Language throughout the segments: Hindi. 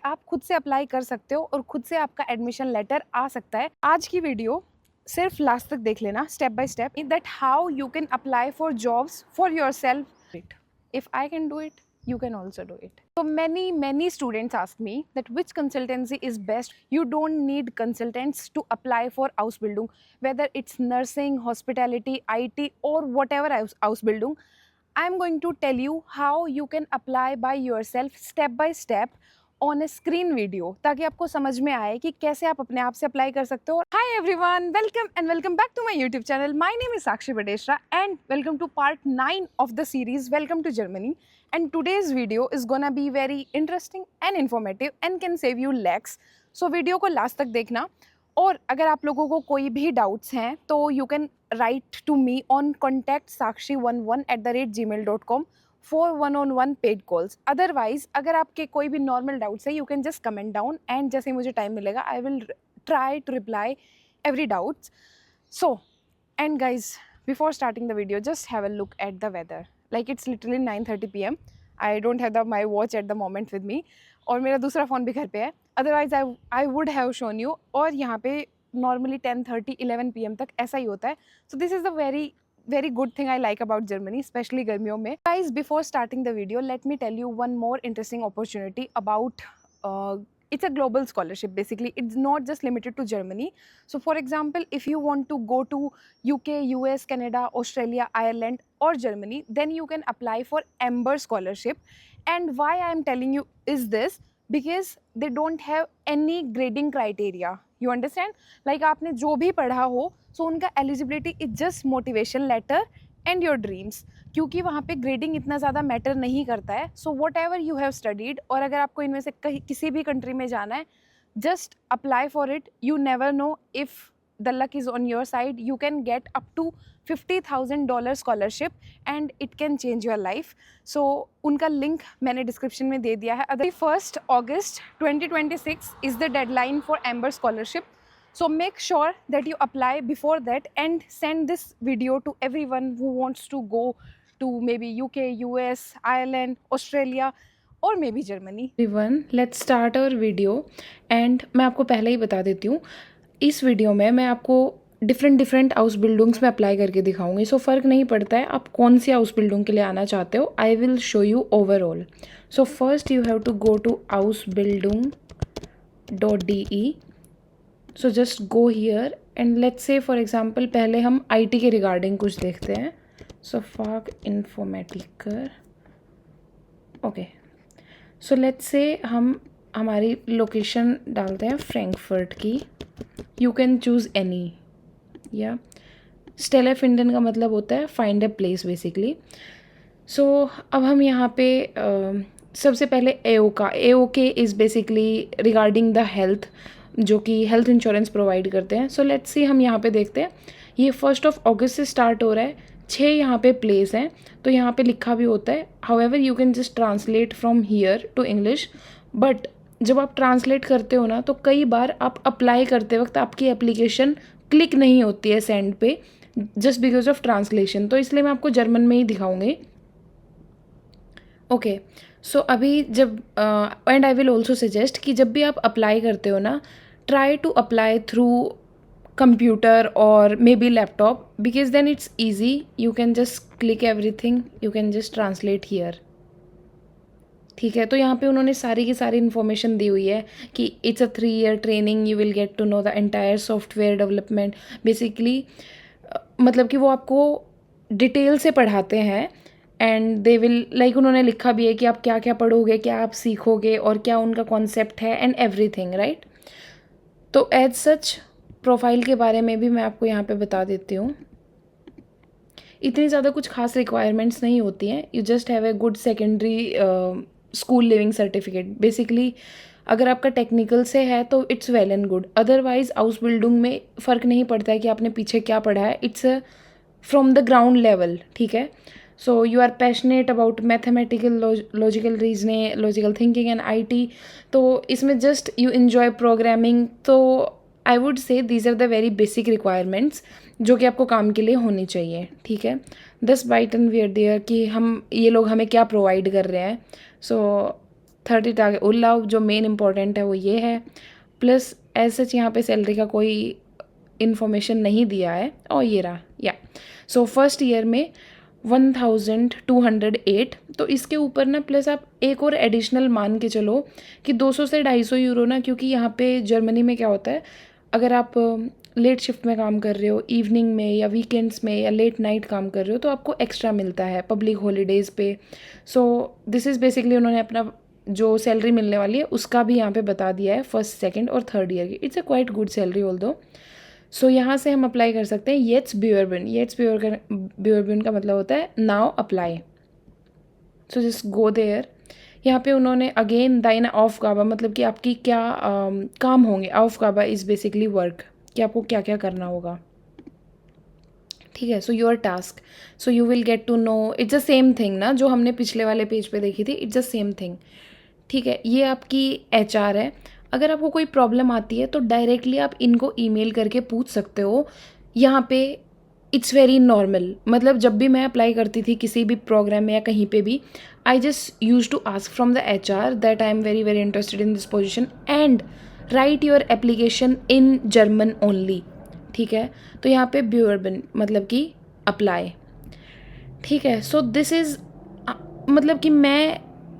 आप खुद से अप्लाई कर सकते हो और खुद से आपका एडमिशन लेटर आ सकता है। आज की वीडियो सिर्फ लास्ट तक देख लेना, step by step, that how you can apply for jobs for your self. If I can do it, you can also do it. So many students ask me that which consultancy is best. You don't need consultants to apply for Ausbildung, whether it's nursing, hospitality, IT or whatever Ausbildung. I'm going to tell you how you can apply by yourself step by step on a screen video, ताकि आपको समझ में आए कि कैसे आप अपने आप से अप्लाई कर सकते हो। Hi everyone, welcome back to my YouTube channel. My name is Sakshi Badeshra and welcome to part 9 of the series Welcome to Germany. And today's video is gonna be very interesting and informative and can save you lakhs. So video को लास्ट तक देखना, और अगर आप लोगों को कोई भी डाउट्स हैं तो you can write to me on contact sakshi11@gmail.com for 1-on-1 paid calls. Otherwise अगर आपके कोई भी नॉर्मल डाउट्स है, you can just comment down and जैसे ही मुझे टाइम मिलेगा I will try to reply every doubts. So, and guys, before starting the video, just have a look at the weather. Like it's literally 9:30 p.m. I don't have my watch at the moment with me, और मेरा दूसरा फ़ोन भी घर पे है। Otherwise I would have shown you. और यहाँ पे normally 10:30 11 p.m. तक ऐसा ही होता है. So this is the very good thing I like about Germany, especially गर्मियों में. Guys, before starting the video, let me tell you one more interesting opportunity about it's a global scholarship. Basically it's not just limited to Germany. So for example, if you want to go to UK, US, Canada, Australia, Ireland or Germany, then you can apply for Amber scholarship. And why I am telling you is this, because they don't have any grading criteria. You understand? Like आपने जो भी पढ़ा हो, so उनका eligibility is just motivation letter and your dreams. क्योंकि वहाँ पे ग्रेडिंग इतना ज़्यादा मैटर नहीं करता है. So what ever you have studied, और अगर आपको इनमें से कहीं किसी भी कंट्री में जाना है, just apply for it. You never know if the luck is on your side. You can get up to $50,000 scholarship and it can change your life. So उनका लिंक मैंने डिस्क्रिप्शन में दे दिया है. 1 August 2026 is the deadline for amber scholarship. So make sure that you apply before that and send this video to everyone who wants to go to maybe UK, US, Ireland, Australia or maybe Germany. Everyone, let's start our video. And मैं आपको पहले ही बता देती हूँ, इस वीडियो में मैं आपको डिफरेंट Ausbildungs में अप्लाई करके दिखाऊंगी. सो फ़र्क नहीं पड़ता है आप कौन सी Ausbildung के लिए आना चाहते हो. I will show you overall. So first you have to go to ausbildung.de. So just go here and let's say for example पहले हम IT के रिगार्डिंग कुछ देखते हैं. सो फाक इन्फॉर्मेटिकर. ओके, सो लेट्स से हम हमारी लोकेशन डालते हैं फ्रैंकफर्ट की. You can choose any. या स्टेला फिंडन का मतलब होता है फाइंड अ प्लेस बेसिकली. सो अब हम यहाँ पे सबसे पहले AOK is basically regarding the health, जो कि हेल्थ इंश्योरेंस प्रोवाइड करते हैं. सो लेट्स सी हम यहाँ पे देखते हैं. ये 1 August से स्टार्ट हो रहा है. 6 यहाँ पे प्लेस हैं, तो यहाँ पे लिखा भी होता है. However you can just translate from here to English. But जब आप ट्रांसलेट करते हो ना, तो कई बार आप अप्लाई करते वक्त आपकी एप्लीकेशन क्लिक नहीं होती है सेंड पे, जस्ट बिकॉज ऑफ ट्रांसलेशन. तो इसलिए मैं आपको जर्मन में ही दिखाऊंगी. ओके, सो अभी जब and I will also suggest कि जब भी आप अप्लाई करते हो ना, try to apply through computer और may be laptop, because then it's easy. You can just click everything, you can just translate here. ठीक है, तो यहाँ पे उन्होंने सारी की सारी इन्फॉर्मेशन दी हुई है कि it's a 3-year training. You will get to know the entire software development. Basically मतलब कि वो आपको डिटेल से पढ़ाते हैं एंड दे विल लाइक उन्होंने लिखा भी है कि आप क्या क्या पढ़ोगे, क्या आप सीखोगे और क्या उनका कॉन्सेप्ट है एंड एवरीथिंग, राइट. तो एज सच प्रोफाइल के बारे में भी मैं आपको यहाँ पे बता देती हूँ. इतनी ज़्यादा कुछ खास रिक्वायरमेंट्स नहीं होती हैं. You just have a good secondary school leaving certificate. Basically अगर आपका टेक्निकल से है तो it's well and good. Otherwise Ausbildung में फ़र्क नहीं पड़ता है कि आपने पीछे क्या पढ़ा है. It's from the ground level. ठीक है. So you are passionate about mathematical, logical reasoning, logical thinking and IT. तो इसमें जस्ट यू इन्जॉय प्रोग्रामिंग. तो I would say these are the very basic requirements जो कि आपको काम के लिए होनी चाहिए. ठीक है. 10 बाइट एंड वियर देयर कि हम ये लोग हमें क्या प्रोवाइड कर रहे हैं. सो 30 Tage Urlaub जो मेन इंपॉर्टेंट है वो ये है, प्लस एज सच यहाँ पे सैलरी का कोई इन्फॉर्मेशन नहीं दिया है। और ये रहा या सो फर्स्ट ईयर में 1208, तो इसके ऊपर ना प्लस आप एक और एडिशनल मान के चलो कि 200 से 250 यूरो ना, क्योंकि यहाँ पे जर्मनी में क्या होता है, अगर आप लेट शिफ्ट में काम कर रहे हो इवनिंग में या वीकेंड्स में या लेट नाइट काम कर रहे हो तो आपको एक्स्ट्रा मिलता है पब्लिक हॉलीडेज़ पे। सो दिस इज़ बेसिकली उन्होंने अपना जो सैलरी मिलने वाली है उसका भी यहाँ पे बता दिया है फर्स्ट सेकंड और थर्ड ईयर की। It's a quite good salary all दो। सो यहाँ से हम अप्लाई कर सकते हैं येट्स ब्यूरबिन। येट्स ब्यूरबिन का मतलब होता है now apply. So just go there. यहाँ पे उन्होंने अगेन दाइन ऑफगाबा मतलब कि आपकी क्या काम होंगे। ऑफगाबा इज़ बेसिकली वर्क, कि आपको क्या क्या करना होगा, ठीक है। So your task, so you will get to know, it's the same thing ना जो हमने पिछले वाले पेज पे देखी थी, इट्स द सेम थिंग, ठीक है। ये आपकी HR है। अगर आपको कोई प्रॉब्लम आती है तो डायरेक्टली आप इनको ईमेल करके पूछ सकते हो। यहाँ पे इट्स वेरी नॉर्मल, मतलब जब भी मैं अप्लाई करती थी किसी भी प्रोग्राम में या कहीं पे भी, I just use to ask from the HR that I am very very interested in this position and write your application in German only, ठीक है। तो यहाँ पे ब्यूरबिन मतलब कि अप्लाई, ठीक है। सो दिस इज़ मतलब कि मैं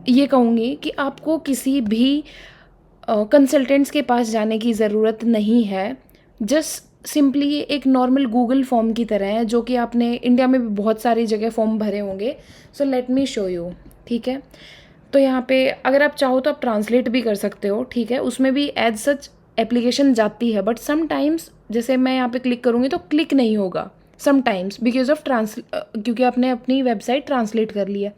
ये कहूँगी कि आपको किसी भी कंसल्टेंट्स के पास जाने की ज़रूरत नहीं है। जस्ट सिंपली ये एक नॉर्मल गूगल फॉर्म की तरह है जो कि आपने इंडिया में भी बहुत सारी जगह फॉर्म भरे होंगे। So let me show you, ठीक है। तो यहाँ पे अगर आप चाहो तो आप ट्रांसलेट भी कर सकते हो, ठीक है। उसमें भी एज सच एप्लीकेशन जाती है, बट समटाइम्स जैसे मैं यहाँ पे क्लिक करूँगी तो क्लिक नहीं होगा समटाइम्स बिकॉज ऑफ क्योंकि आपने अपनी वेबसाइट ट्रांसलेट कर ली है।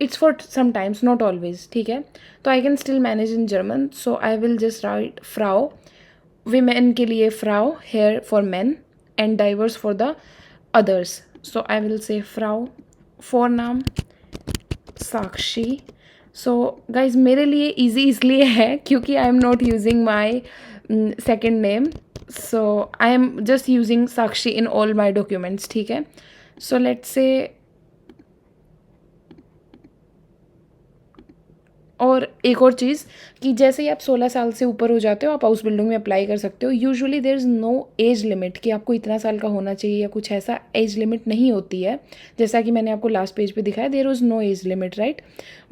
It's for sometimes not always, ठीक है। तो I can still manage in German, so I will just right Frau, women के लिए Frau, here for man and diverse for the others. So I will say Frau, for नाम साक्षी। सो गाइज मेरे लिए ईजी इसलिए है क्योंकि I am not using my second name, so I am just using Sakshi in all my documents, ठीक है। सो लेट्स से, और एक और चीज़ कि जैसे ही आप 16 साल से ऊपर हो जाते हो आप हाउस बिल्डिंग में अप्लाई कर सकते हो। Usually there is no age limit कि आपको इतना साल का होना चाहिए या कुछ ऐसा एज लिमिट नहीं होती है। जैसा कि मैंने आपको लास्ट पेज पे दिखाया, there is no age limit, right.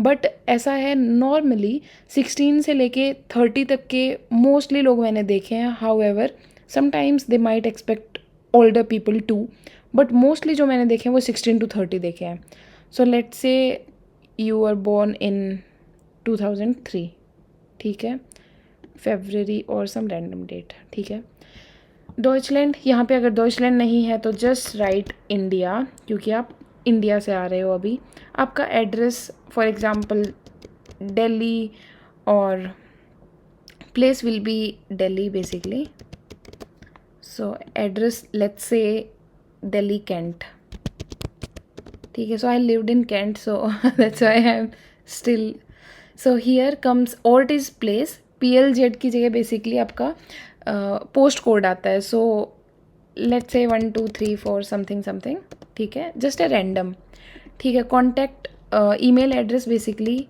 But ऐसा है नॉर्मली 16 से लेके 30 तक के मोस्टली लोग मैंने देखे हैं। However sometimes they might expect older people to, but mostly जो मैंने देखे हैं वो 16 to 30 देखे हैं। So let's say you are born in 2003, ठीक है, फेब्रवरी और सम रैंडम डेट, ठीक है। डॉइचलैंड, यहाँ पे अगर डॉइचलैंड नहीं है तो जस्ट राइट इंडिया, क्योंकि आप इंडिया से आ रहे हो अभी। आपका एड्रेस फॉर एग्जांपल दिल्ली और place will be Delhi basically. So address let's say Delhi cantt, ठीक है। So I lived in cantt, so that's why I am still. So here comes और इट इज़ प्लेस, PLZ की जगह बेसिकली आपका पोस्ट कोड आता है। सो लेट्स से 1 2 3 4 समथिंग समथिंग, ठीक है, जस्ट अ रैंडम, ठीक है। Contact email address basically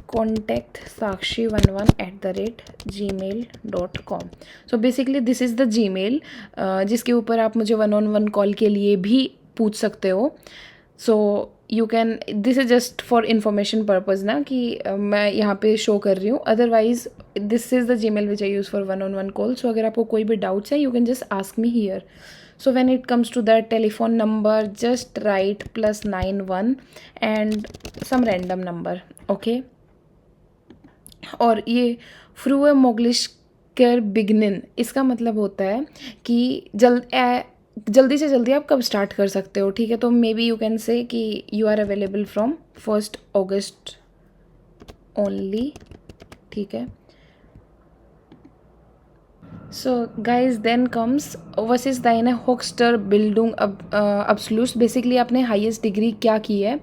contact sakshi11@gmail.com। So basically this is the Gmail जिसके ऊपर आप मुझे 1-on-1 कॉल के लिए भी पूछ सकते हो। So you can, this is just for information purpose ना कि मैं यहाँ पे शो कर रही हूँ। Otherwise this is the Gmail which I use for 1-on-1 call. So अगर आपको कोई भी डाउट्स है you can just ask me here. So when it comes to the telephone number just write +91 and some random number, okay. और ये फ्रूए मोगलिश कर बिगनिन, इसका मतलब होता है कि जल्दी से जल्दी आप कब स्टार्ट कर सकते हो, ठीक है। तो may be you can say कि you are available from 1 August only, ठीक है। सो गाइज देन कम्स वस इज़ दाइने होक्स्टर बिल्डुंग अब्सलूस, बेसिकली आपने हाईएस्ट डिग्री क्या की है।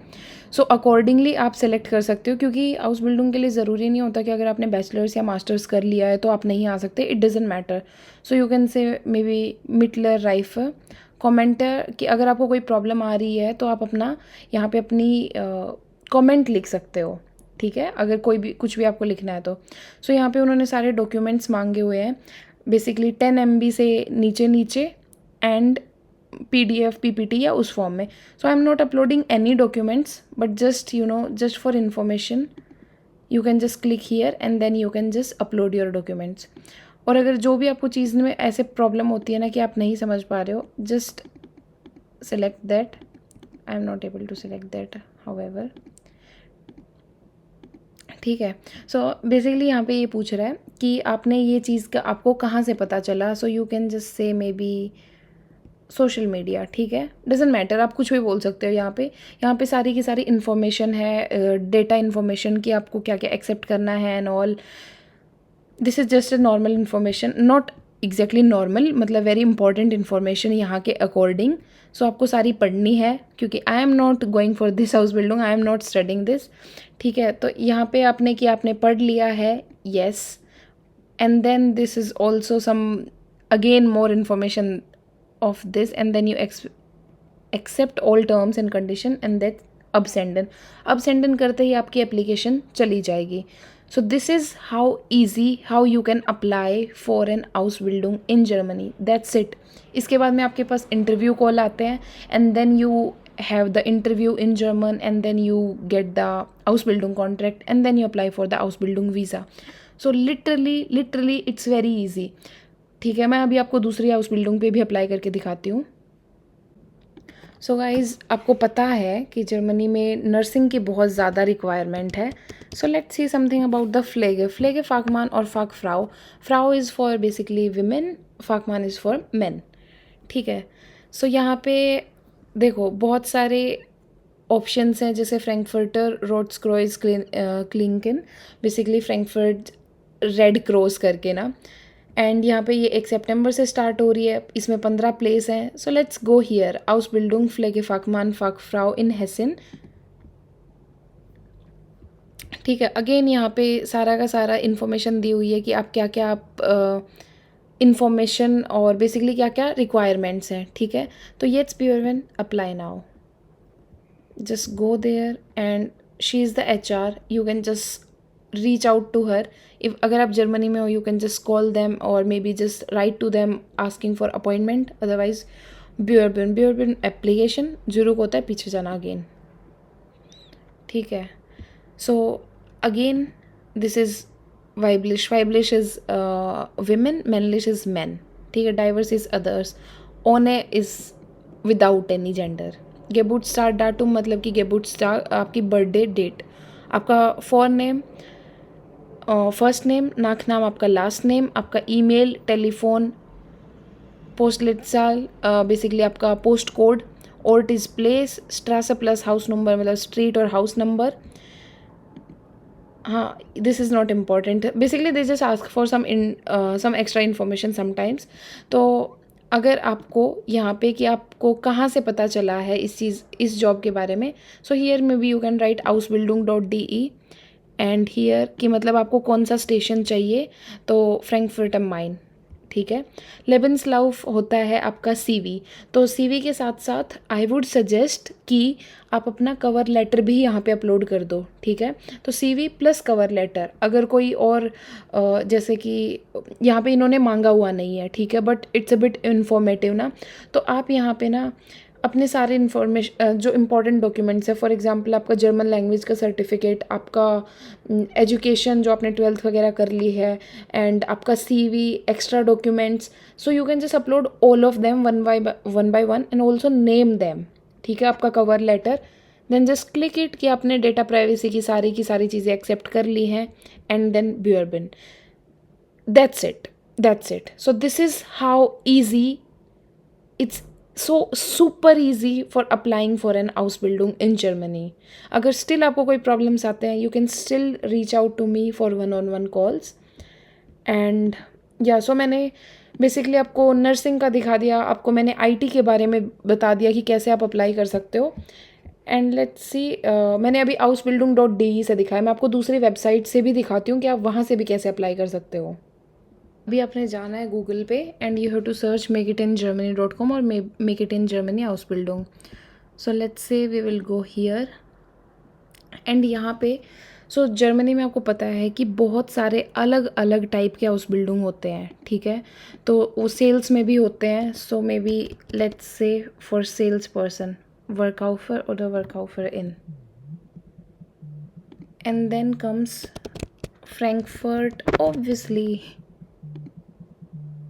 सो अकॉर्डिंगली आप सेलेक्ट कर सकते हो, क्योंकि हाउस बिल्डिंग के लिए ज़रूरी नहीं होता कि अगर आपने बैचलर्स या मास्टर्स कर लिया है तो आप नहीं आ सकते, it doesn't matter. So you can say maybe बी मिटलर राइफ कमेंटर, कि अगर आपको कोई प्रॉब्लम आ रही है तो आप अपना यहाँ पे अपनी कमेंट लिख सकते हो, ठीक है, अगर कोई भी कुछ भी आपको लिखना है तो। सो यहाँ पे उन्होंने सारे डॉक्यूमेंट्स मांगे हुए हैं, बेसिकली 10 MB से नीचे नीचे एंड PDF PPT या उस फॉर्म में. So I am not uploading any documents, but just just for information you can just click here and then you can just upload your documents. और अगर जो भी आपको चीज़ में ऐसे प्रॉब्लम होती है ना कि आप नहीं समझ पा रहे हो, just select that. I am not able to select that however. ठीक है. सो बेसिकली यहाँ पे ये पूछ रहा है कि आपने ये चीज़ का आपको कहाँ से पता चला. सो you can just say maybe B social media. ठीक है, डजेंट मैटर, आप कुछ भी बोल सकते हो. यहाँ पे सारी की सारी इन्फॉर्मेशन है, डेटा इन्फॉर्मेशन कि आपको क्या क्या एक्सेप्ट करना है and all. This is just a normal information, not exactly normal, मतलब वेरी इंपॉर्टेंट इन्फॉर्मेशन यहाँ के अकॉर्डिंग. सो आपको सारी पढ़नी है क्योंकि I am not going for this हाउस बिल्डिंग, I am not studying this. ठीक है, तो यहाँ पे आपने पढ़ लिया है. Yes. And then this is also some again more information of this, and then you accept all terms and condition and that अब send in करते ही आपकी एप्लीकेशन चली जाएगी. So this is how easy how you can apply for an Ausbildung in Germany. That's it. इसके बाद में आपके पास इंटरव्यू कॉल आते हैं and then you have the interview in German and then you get the Ausbildung contract and then you apply for the Ausbildung visa. So literally it's very easy. ठीक है, मैं अभी आपको दूसरी Ausbildung पे भी अप्लाई करके दिखाती हूँ. सो गाइज़, आपको पता है कि जर्मनी में नर्सिंग की बहुत ज़्यादा रिक्वायरमेंट है. So let's see something about the फ्लेगे फाकमान और फाकफ्राउ. फ्राउ इज़ फॉर बेसिकली विमेन, फाकमान इज़ फॉर मेन. ठीक है. सो यहाँ पे देखो बहुत सारे ऑप्शंस हैं, जैसे फ्रैंकफर्टर रोट्सक्रोइज क्लिंकन, बेसिकली फ्रैंकफर्ट रेड क्रॉस करके ना. एंड यहाँ पे ये 1 सितंबर से स्टार्ट हो रही है. इसमें 15 प्लेस हैं. So let's go here. Ausbildung फ्लेगे फाकमान फाकफ्राउ in hessian. ठीक है. अगेन यहाँ पे सारा का सारा इन्फॉर्मेशन दी हुई है कि आप क्या क्या आप इन्फॉर्मेशन और बेसिकली क्या क्या रिक्वायरमेंट्स हैं. ठीक है. तो येट्स प्योरवन apply now. Just go there and she is the HR. You can just reach out to her. if अगर आप जर्मनी में हो you can just call them or maybe just write to them asking for appointment. otherwise Björben application जो रुक होता है पीछे जाना अगेन. ठीक है. so again this is weiblich is women, männlich is men. ठीक है. diverse is others. ohne is without any gender. Geburtstag datum मतलब कि Geburtstag आपकी बर्थडे डेट, आपका फोर नेम, फर्स्ट नेम, नाम आपका लास्ट नेम, आपका ईमेल, टेलीफोन, पोस्टलेटसाल बेसिकली आपका पोस्ट कोड, ओर्ट इज़ प्लेस, स्ट्रासा प्लस हाउस नंबर मतलब स्ट्रीट और हाउस नंबर. हाँ, this is not important. Basically they just ask for some extra information sometimes. तो अगर आपको यहाँ पे कि आपको कहाँ से पता चला है इस जॉब के बारे में, सो हियर में भी you can right ausbildung.de and here कि मतलब आपको कौन सा स्टेशन चाहिए. तो फ्रैंकफर्ट am Main. ठीक है. लेबेंसलाउफ होता है आपका CV. तो CV के साथ साथ आई वुड सजेस्ट कि आप अपना कवर लेटर भी यहाँ पे अपलोड कर दो. ठीक है. तो CV प्लस कवर लेटर. अगर कोई और जैसे कि यहाँ पे इन्होंने मांगा हुआ नहीं है. ठीक है, but it's a bit informative ना. तो आप यहाँ पे ना अपने सारे इन्फॉर्मेशन जो इम्पॉर्टेंट डॉक्यूमेंट्स है, फॉर एग्जांपल आपका जर्मन लैंग्वेज का सर्टिफिकेट, आपका एजुकेशन जो आपने 12th वगैरह कर ली है, एंड आपका CV, extra documents. So you can just upload all of them one by one and also name them. ठीक है. आपका cover letter, then just click it कि आपने डेटा प्राइवेसी की सारी चीज़ें एक्सेप्ट कर ली हैं and then Björben. That's it. So this is how easy it's. So super easy for applying for an Ausbildung in Germany. अगर स्टिल आपको कोई प्रॉब्लम्स आते हैं, you can still reach out to me for 1-on-1 calls. And या सो मैंने बेसिकली आपको नर्सिंग का दिखा दिया, आपको मैंने IT के बारे में बता दिया कि कैसे आप अप्लाई कर सकते हो. एंड लेट्स सी, मैंने अभी Ausbildung.de से दिखाया. मैं आपको दूसरी वेबसाइट से भी दिखाती हूँ कि आप वहाँ से भी कैसे अप्लाई कर सकते हो. अभी आपने जाना है गूगल पे and you have to search makeitingermany.com और make it in Germany Ausbildung. So let's say we will go here and यहाँ पे सो जर्मनी में आपको पता है कि बहुत सारे अलग अलग टाइप के हाउस बिल्डिंग होते हैं, ठीक है। तो वो सेल्स में भी होते हैं। So maybe let's say for sales person वर्कआउफर और द वर्कआउफर in, and then comes Frankfurt obviously,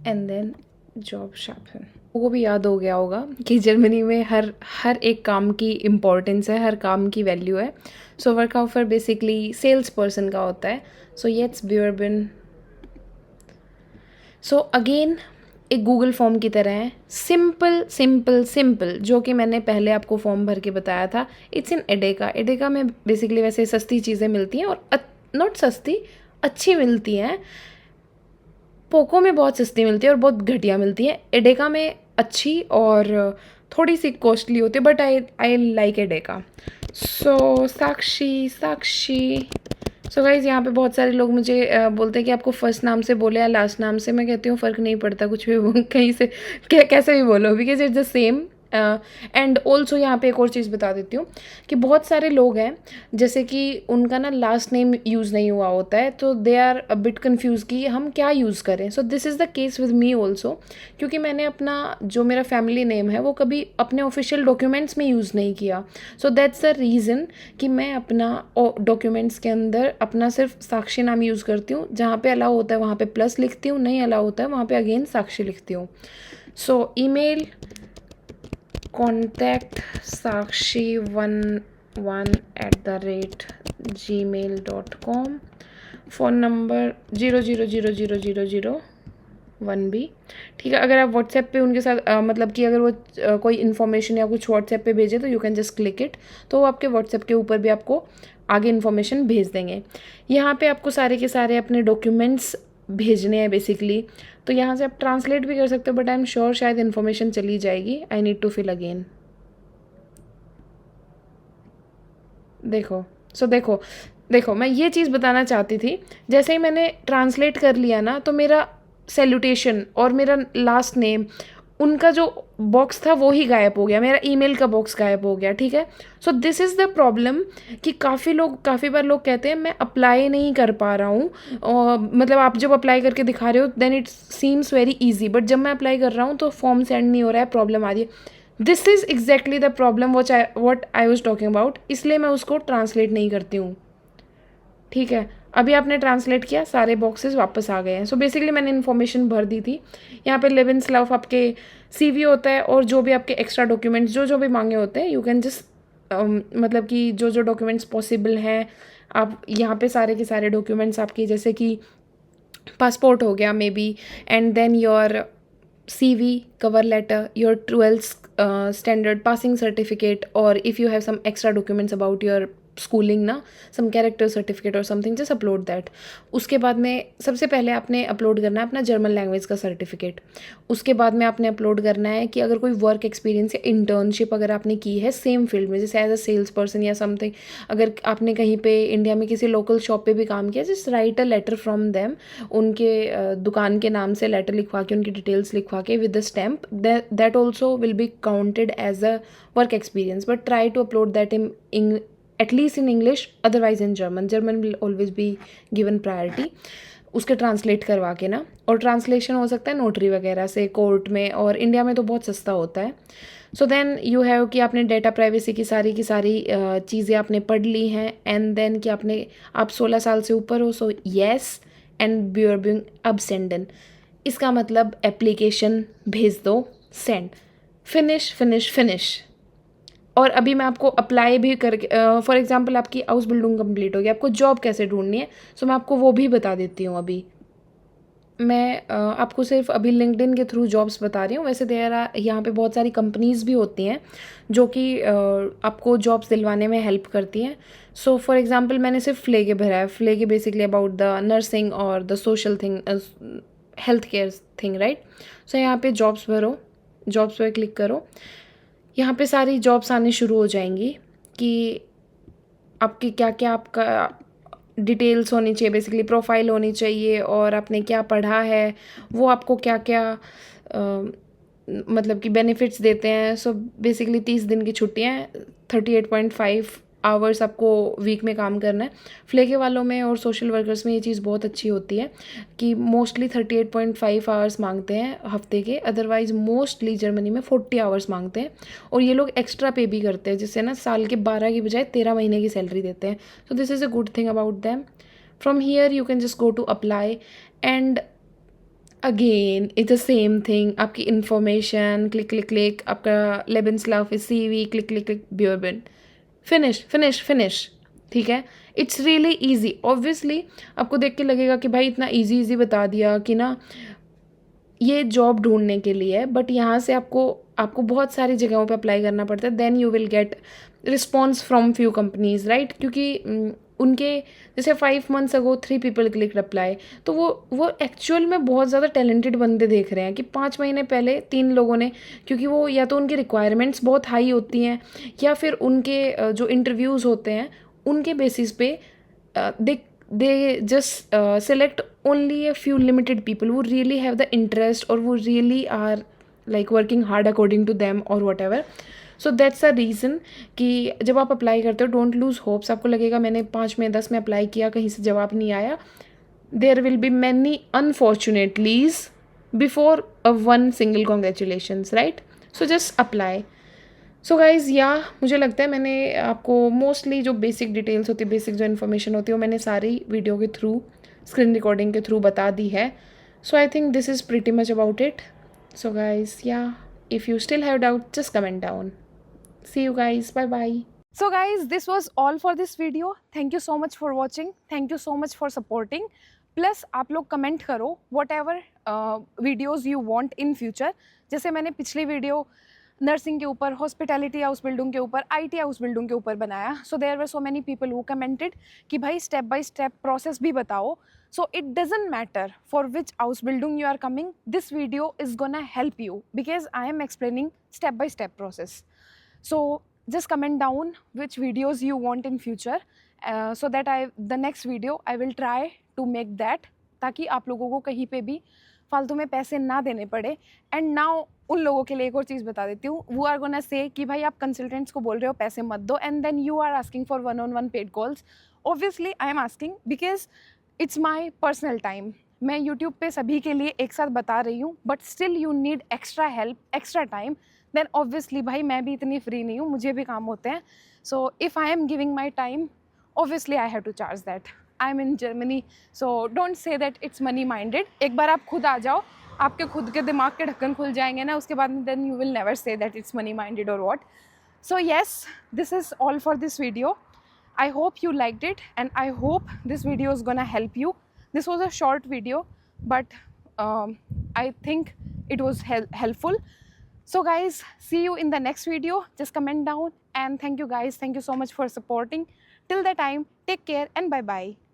and then job शापन। वो भी याद हो गया होगा कि जर्मनी में हर हर एक काम की इम्पोर्टेंस है, हर काम की वैल्यू है। सो वर्कआउफर बेसिकली सेल्स पर्सन का होता है। सो येट्स बियरबिन। सो अगेन एक गूगल फॉर्म की तरह है, सिंपल सिंपल सिंपल, जो कि मैंने पहले आपको फॉर्म भर के बताया था। It's in एडेका। एडेका में बेसिकली वैसे सस्ती चीज़ें मिलती हैं, और नॉट सस्ती, अच्छी मिलती हैं। पोको में बहुत सस्ती मिलती है और बहुत घटिया मिलती है। एडेका में अच्छी और थोड़ी सी कॉस्टली होती है, but I like Edeka. So Sakshi Sakshi. So guys यहाँ पे बहुत सारे लोग मुझे बोलते हैं कि आपको फर्स्ट नाम से बोले या लास्ट नाम से। मैं कहती हूँ फ़र्क नहीं पड़ता, कुछ भी कहीं से कैसे भी बोलो, because it's the same. And also यहाँ पे एक और चीज़ बता देती हूँ कि बहुत सारे लोग हैं जैसे कि उनका ना लास्ट नेम यूज़ नहीं हुआ होता है, तो they are a bit confuse कि हम क्या यूज़ करें। So this is the case with me also, क्योंकि मैंने अपना जो मेरा फैमिली नेम है वो कभी अपने ऑफिशियल डॉक्यूमेंट्स में यूज़ नहीं किया। सो दैट्स द रीज़न कि मैं अपना डॉक्यूमेंट्स के अंदर अपना सिर्फ साक्षी नाम यूज़ करती हूँ। जहाँ पे अलाउ होता है वहाँ पे प्लस लिखती हूँ, नहीं अलाउ होता है वहाँ पे अगेन साक्षी लिखती हूँ। सो email contact sakshi11@gmail.com, phone number 00000001B। ठीक है, अगर आप व्हाट्सएप पे उनके साथ मतलब कि अगर वो कोई इन्फॉर्मेशन या कुछ व्हाट्सएप पे भेजे तो you can just click it, तो वो आपके व्हाट्सएप के ऊपर भी आपको आगे इन्फॉर्मेशन भेज देंगे। यहाँ पे आपको सारे के सारे अपने डॉक्यूमेंट्स भेजने हैं बेसिकली। तो यहाँ से आप ट्रांसलेट भी कर सकते हो, बट आई एम श्योर शायद इन्फॉर्मेशन चली जाएगी। I need to fill again. देखो, देखो मैं ये चीज़ बताना चाहती थी। जैसे ही मैंने ट्रांसलेट कर लिया ना, तो मेरा सैल्यूटेशन और मेरा लास्ट नेम, उनका जो बॉक्स था वो ही गायब हो गया, मेरा ईमेल का बॉक्स गायब हो गया, ठीक है। सो दिस इज़ द प्रॉब्लम कि काफ़ी बार लोग कहते हैं मैं अप्लाई नहीं कर पा रहा हूँ। मतलब आप जब अप्लाई करके दिखा रहे हो then it seems very easy, but जब मैं अप्लाई कर रहा हूँ तो फॉर्म सेंड नहीं हो रहा है, प्रॉब्लम आ रही है। This is exactly the problem what I was talking about, इसलिए मैं उसको ट्रांसलेट नहीं करती हूँ, ठीक है। अभी आपने ट्रांसलेट किया, सारे बॉक्सेस वापस आ गए हैं। सो बेसिकली मैंने इन्फॉर्मेशन भर दी थी। यहाँ पे लेवेंसलाफ आपके सीवी होता है, और जो भी आपके एक्स्ट्रा डॉक्यूमेंट्स जो भी मांगे होते हैं, यू कैन जस्ट मतलब कि जो डॉक्यूमेंट्स पॉसिबल हैं आप यहाँ पे सारे के सारे डॉक्यूमेंट्स आपके, जैसे कि पासपोर्ट हो गया maybe, and then your CV, cover letter, your 12th standard passing certificate, or if you have some extra documents about your schooling ना, some character certificate or something, just upload that। उसके बाद में सबसे पहले आपने अपलोड करना है अपना जर्मन लैंग्वेज का सर्टिफिकेट। उसके बाद में आपने अपलोड करना है कि अगर कोई वर्क एक्सपीरियंस या इंटर्नशिप अगर आपने की है सेम फील्ड में, जैसे एज अ सेल्स पर्सन या समथिंग, अगर आपने कहीं पे इंडिया में किसी लोकल शॉप पे भी काम किया, just write a letter from them, उनके दुकान के नाम से लेटर लिखवा के, उनकी डिटेल्स लिखवा के with the stamp, that also will be counted as a work experience, but try to upload that in at least in English, otherwise in German will always be given priority। उसके ट्रांसलेट करवा के ना, और ट्रांसलेशन हो सकता है नोटरी वगैरह से कोर्ट में, और इंडिया में तो बहुत सस्ता होता है। सो देन यू हैव कि आपने डेटा प्राइवेसी की सारी चीज़ें आपने पढ़ ली हैं, एंड देन कि आप 16 साल से ऊपर हो, सो येस, एंड बियरबिंग अब सेंडन, इसका मतलब एप्लीकेशन भेज दो, सेंड, फिनिश फिनिश फिनिश। और अभी मैं आपको अप्लाई भी करके, फॉर एग्जांपल आपकी हाउस बिल्डिंग कंप्लीट हो गई, आपको जॉब कैसे ढूंढनी है, सो मैं आपको वो भी बता देती हूँ। अभी मैं आपको सिर्फ अभी लिंक्डइन के थ्रू जॉब्स बता रही हूँ। वैसे यहाँ पे बहुत सारी कंपनीज भी होती हैं जो कि आपको जॉब्स दिलवाने में हेल्प करती हैं। सो फॉर एग्जांपल मैंने सिर्फ फ्लेगे भरा है। फ्लेगे बेसिकली अबाउट द नर्सिंग और the social thing, health care thing, right. So यहाँ पे जॉब्स भरो, जॉब्स पर क्लिक करो, यहाँ पे सारी जॉब्स आने शुरू हो जाएंगी कि आपकी क्या क्या आपका डिटेल्स होनी चाहिए, बेसिकली प्रोफाइल होनी चाहिए, और आपने क्या पढ़ा है, वो आपको क्या क्या मतलब कि बेनिफिट्स देते हैं। सो बेसिकली 30 दिन की छुट्टियाँ, 38.5 आवर्स आपको वीक में काम करना है। फ्लेके वालों में और सोशल वर्कर्स में ये चीज़ बहुत अच्छी होती है कि मोस्टली 38.5 आवर्स मांगते हैं हफ्ते के, अदरवाइज मोस्टली जर्मनी में 40 आवर्स मांगते हैं। और ये लोग एक्स्ट्रा पे भी करते हैं, जिससे ना साल के 12 की बजाय 13 महीने की सैलरी देते हैं। So this is a good thing about them. From here you can just go to apply and again it's the same thing. आपकी इन्फॉर्मेशन क्लिक क्लिक क्लिक, आपका लेबेंसलाफ CV क्लिक क्लिक क्लिक, ब्योरबिन, फिनिश फिनिश फिनिश। ठीक है, इट्स रियली ईजी। ऑब्वियसली आपको देख के लगेगा कि भाई इतना ईजी ईजी बता दिया कि ना ये जॉब ढूंढने के लिए है, बट यहाँ से आपको आपको बहुत सारी जगहों पे अप्लाई करना पड़ता है। Then you will get response from few companies, right? क्योंकि उनके जैसे 5 months ago 3 people click apply, तो वो एक्चुअल में बहुत ज़्यादा टैलेंटेड बंदे देख रहे हैं कि 5 महीने पहले 3 लोगों ने, क्योंकि वो या तो उनकी रिक्वायरमेंट्स बहुत हाई होती हैं या फिर उनके जो इंटरव्यूज़ होते हैं उनके बेसिस पे they just select only a few limited people who really have the interest or who really are like working hard according to them or whatever. So that's a reason कि जब आप अप्लाई करते हो डोंट लूज़ होप्स। आपको लगेगा मैंने 5 में 10 में अप्लाई किया, कहीं से जवाब नहीं आया। There will be many unfortunatelies before a one single congratulations, right? So just apply. So guys या मुझे लगता है मैंने आपको मोस्टली जो बेसिक डिटेल्स होती है, बेसिक जो इन्फॉर्मेशन होती है, वो मैंने सारी वीडियो के थ्रू, स्क्रीन रिकॉर्डिंग के थ्रू बता दी है। So I think this is pretty much about it. So guys या if you still have doubt just comment down. See you guys. Bye bye. So guys, this was all for this video. Thank you so much for watching. Thank you so much for supporting. Plus आप लोग कमेंट करो whatever videos you want in future. जैसे मैंने पिछली वीडियो नर्सिंग के ऊपर, हॉस्पिटैलिटी हाउस बिल्डिंग के ऊपर, IT हाउस बिल्डिंग के ऊपर बनाया। So there were so many people who commented कि भाई स्टेप बाय स्टेप प्रोसेस भी बताओ। So it doesn't matter for which हाउस बिल्डिंग you are coming, this video is gonna help you because I am explaining step by step process. So just comment down which videos you want in future so that the next video I will try to make that, ताकि आप लोगों को कहीं पे भी फालतू में पैसे ना देने पड़े. एंड नाउ उन लोगों के लिए एक और चीज़ बता देती हूँ. वो आर गोना से कि भाई आप कंसल्टेंट्स को बोल रहे हो पैसे मत दो and then you are asking for 1-on-1 paid calls. Obviously I am asking because it's my personal time. मैं यूट्यूब पे सभी के लिए एक साथ बता रही हूँ, but still you need extra help, extra time. Then obviously भाई मैं भी इतनी फ्री नहीं हूँ, मुझे भी काम होते हैं. So if I am giving my time, obviously I have to charge that. I am in Germany, so don't say that it's money minded. एक बार आप खुद आ जाओ, आपके खुद के दिमाग के ढक्कन खुल जाएंगे ना, उसके बाद then you will never say that it's money minded और what. So yes, this is all for this video. I hope you liked it and I hope this video is gonna help you. This was a short video, but I think it was helpful. So guys, see you in the next video. Just comment down and thank you guys. Thank you so much for supporting. Till the time, take care and bye bye.